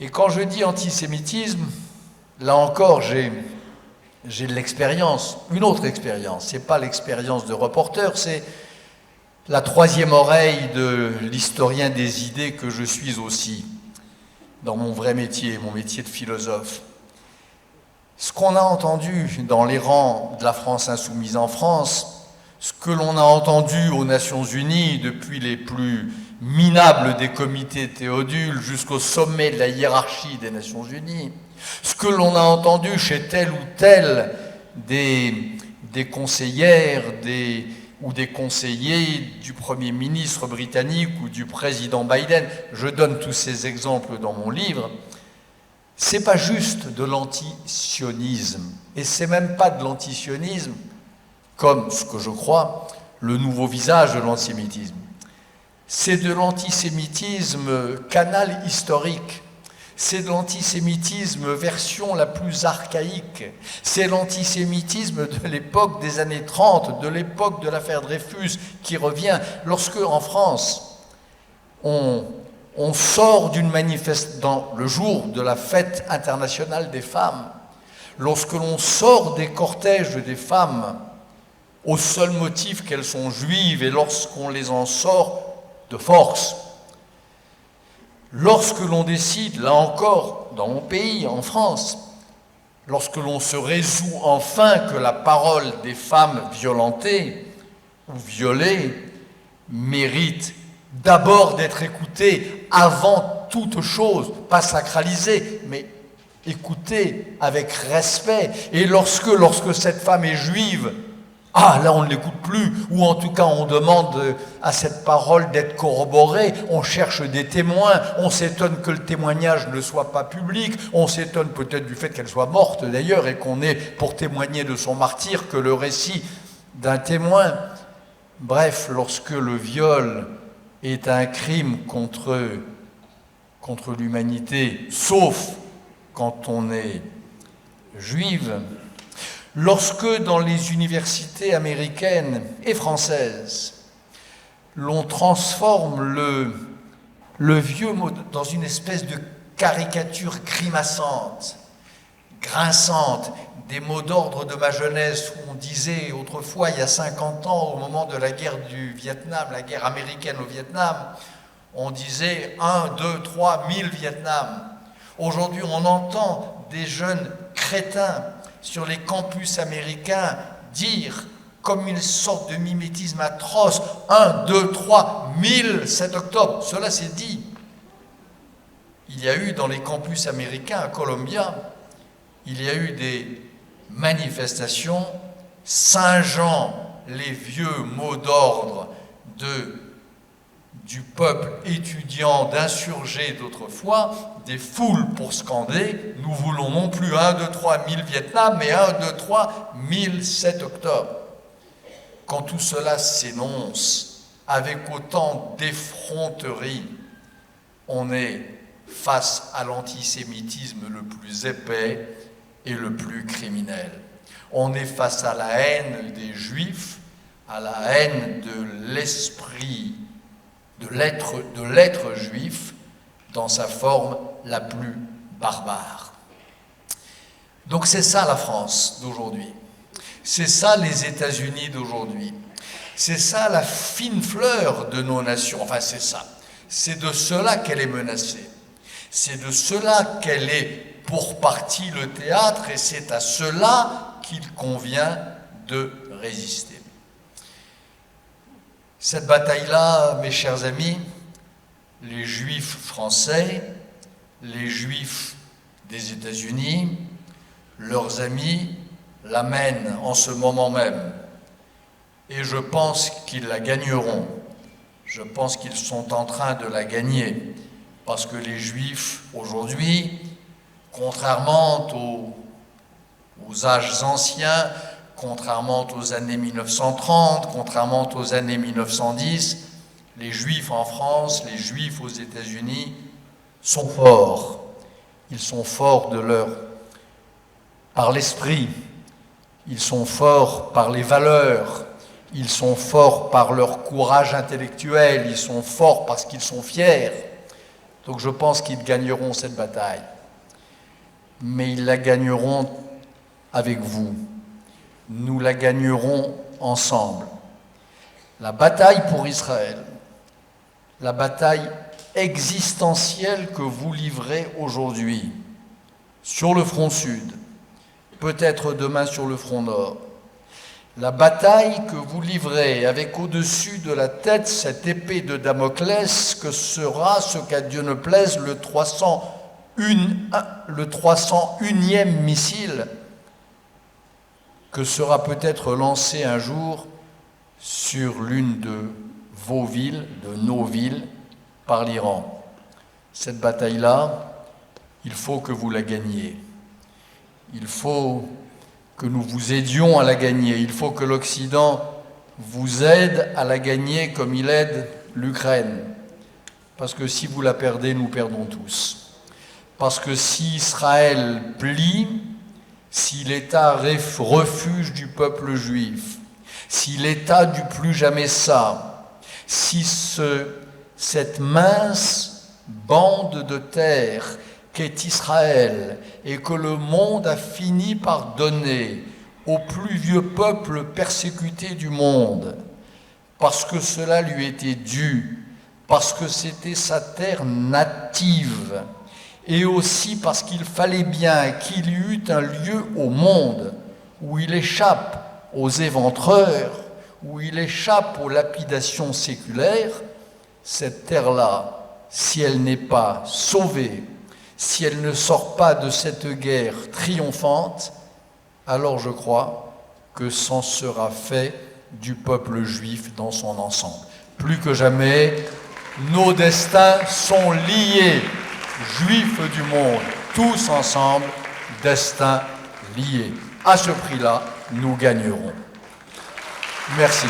Et quand je dis antisémitisme, là encore, j'ai de l'expérience, une autre expérience. Ce n'est pas l'expérience de reporter, c'est la troisième oreille de l'historien des idées que je suis aussi, dans mon vrai métier, mon métier de philosophe. Ce qu'on a entendu dans les rangs de la France insoumise en France, ce que l'on a entendu aux Nations Unies depuis les plus minables des comités Théodule jusqu'au sommet de la hiérarchie des Nations Unies, ce que l'on a entendu chez tel ou tel des conseillères ou des conseillers du Premier ministre britannique ou du président Biden, je donne tous ces exemples dans mon livre, c'est pas juste de l'antisionisme, et c'est même pas de l'antisionisme comme, ce que je crois, le nouveau visage de l'antisémitisme. C'est de l'antisémitisme canal historique. C'est de l'antisémitisme version la plus archaïque. C'est l'antisémitisme de l'époque des années 30, de l'époque de l'affaire Dreyfus qui revient. Lorsque, en France, on sort d'une manifestation, le jour de la fête internationale des femmes, lorsque l'on sort des cortèges des femmes au seul motif qu'elles sont juives et lorsqu'on les en sort de force, lorsque l'on décide, là encore, dans mon pays, en France, lorsque l'on se résout enfin que la parole des femmes violentées ou violées mérite d'abord d'être écoutée avant toute chose, pas sacralisée, mais écoutée avec respect. Et lorsque cette femme est juive, là on ne l'écoute plus, ou en tout cas on demande à cette parole d'être corroborée, on cherche des témoins, on s'étonne que le témoignage ne soit pas public, on s'étonne peut-être du fait qu'elle soit morte d'ailleurs et qu'on ait pour témoigner de son martyre que le récit d'un témoin. Bref, lorsque le viol est un crime contre l'humanité, sauf quand on est juive, lorsque dans les universités américaines et françaises, l'on transforme le vieux mot dans une espèce de caricature grimaçante, grinçante, des mots d'ordre de ma jeunesse où on disait autrefois, il y a 50 ans, au moment de la guerre du Vietnam, la guerre américaine au Vietnam, on disait 1, 2, 3, 1000 Vietnam. Aujourd'hui, on entend des jeunes crétins sur les campus américains dire, comme une sorte de mimétisme atroce, 1, 2, 3, 1000, 7 octobre. Cela c'est dit. Il y a eu dans les campus américains à Columbia, il y a eu des manifestations singeant les vieux mots d'ordre du peuple étudiant, d'insurgés d'autrefois, des foules pour scander « Nous voulons non plus 1, 2, 3, 1000 Vietnam, mais 1, 2, 3, 1000 7 octobre ». Quand tout cela s'énonce avec autant d'effronterie, on est face à l'antisémitisme le plus épais et le plus criminel. On est face à la haine des Juifs, à la haine de l'esprit, de l'être juif dans sa forme la plus barbare. Donc c'est ça la France d'aujourd'hui. C'est ça les États-Unis d'aujourd'hui. C'est ça la fine fleur de nos nations. Enfin c'est ça. C'est de cela qu'elle est menacée. C'est de cela qu'elle est pour partie le théâtre et c'est à cela qu'il convient de résister. Cette bataille-là, mes chers amis, les Juifs français, les Juifs des États-Unis, leurs amis la mènent en ce moment même. Et je pense qu'ils la gagneront. Je pense qu'ils sont en train de la gagner. Parce que les Juifs, aujourd'hui, contrairement aux âges anciens, contrairement aux années 1930, contrairement aux années 1910, les Juifs en France, les Juifs aux États-Unis sont forts. Ils sont forts par l'esprit, ils sont forts par les valeurs, ils sont forts par leur courage intellectuel, ils sont forts parce qu'ils sont fiers. Donc je pense qu'ils gagneront cette bataille. Mais ils la gagneront avec vous. Nous la gagnerons ensemble. La bataille pour Israël, la bataille existentielle que vous livrez aujourd'hui sur le front sud, peut-être demain sur le front nord, la bataille que vous livrez avec au-dessus de la tête cette épée de Damoclès que sera, ce qu'à Dieu ne plaise, le 301e missile que sera peut-être lancé un jour sur l'une de vos villes, de nos villes, par l'Iran. Cette bataille-là, il faut que vous la gagniez. Il faut que nous vous aidions à la gagner. Il faut que l'Occident vous aide à la gagner comme il aide l'Ukraine. Parce que si vous la perdez, nous perdons tous. Parce que si Israël plie, si l'État refuge du peuple juif, si l'État du plus jamais ça, si cette mince bande de terre qu'est Israël et que le monde a fini par donner au plus vieux peuple persécuté du monde, parce que cela lui était dû, parce que c'était sa terre native, et aussi parce qu'il fallait bien qu'il y eût un lieu au monde où il échappe aux éventreurs, où il échappe aux lapidations séculaires. Cette terre-là, si elle n'est pas sauvée, si elle ne sort pas de cette guerre triomphante, alors je crois que c'en sera fait du peuple juif dans son ensemble. Plus que jamais, nos destins sont liés, juifs du monde, tous ensemble, destins liés. À ce prix-là, nous gagnerons. Merci.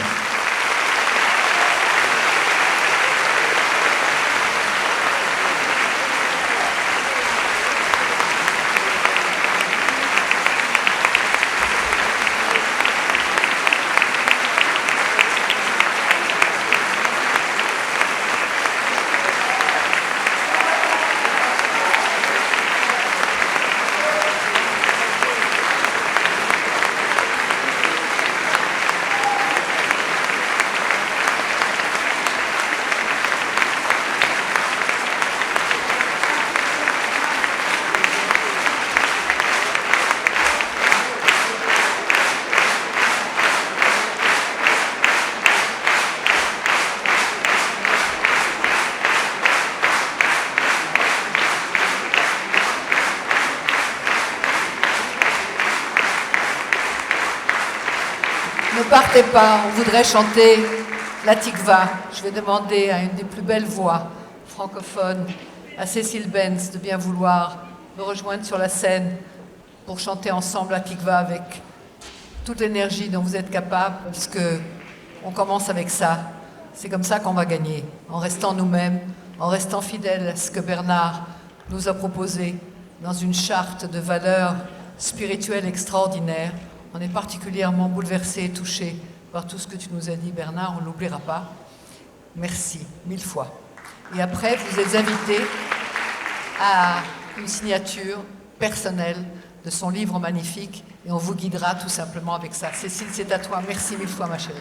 Ne partez pas, on voudrait chanter la Tikva. Je vais demander à une des plus belles voix francophones, à Cécile Benz, de bien vouloir me rejoindre sur la scène pour chanter ensemble la Tikva avec toute l'énergie dont vous êtes capable, parce qu'on commence avec ça. C'est comme ça qu'on va gagner, en restant nous-mêmes, en restant fidèles à ce que Bernard nous a proposé dans une charte de valeurs spirituelles extraordinaires. On est particulièrement bouleversés et touchés par tout ce que tu nous as dit, Bernard, on ne l'oubliera pas. Merci, 1000 fois. Et après, vous êtes invités à une signature personnelle de son livre magnifique et on vous guidera tout simplement avec ça. Cécile, c'est à toi. Merci 1000 fois, ma chérie.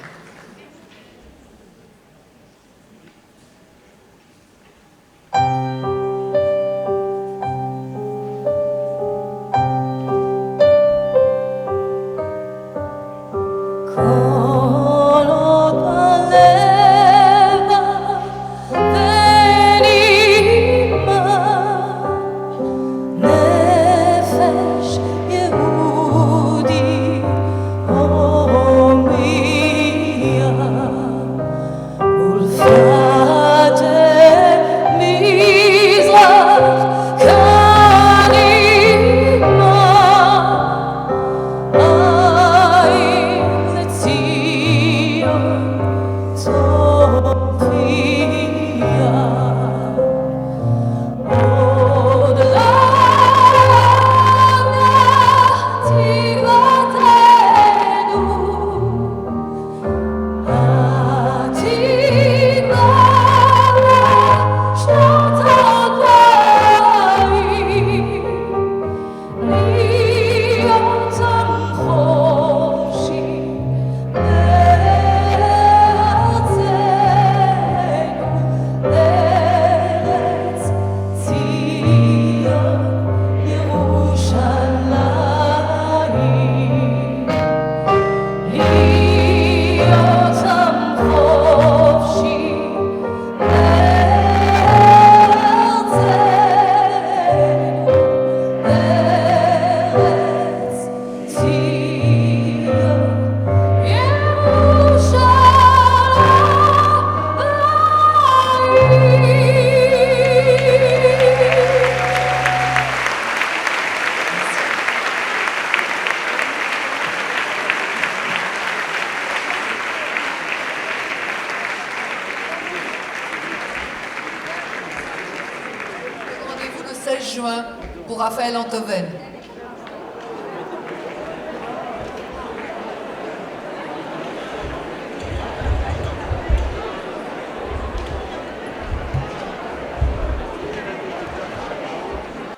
Juin pour Raphaël Antoven.